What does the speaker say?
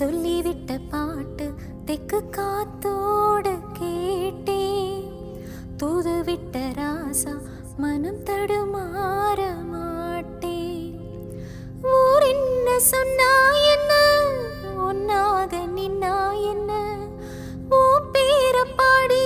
சொல்லிவிட்ட பாட்டு தெக்கு காத்தோடு கேட்டேன். தூது விட்ட ராசா மனம் தடுமாற மாட்டேன். ஊர் என்ன சொன்னா என்ன, ஒன்னாக நின்னா என்ன, ஓ பேர பாடி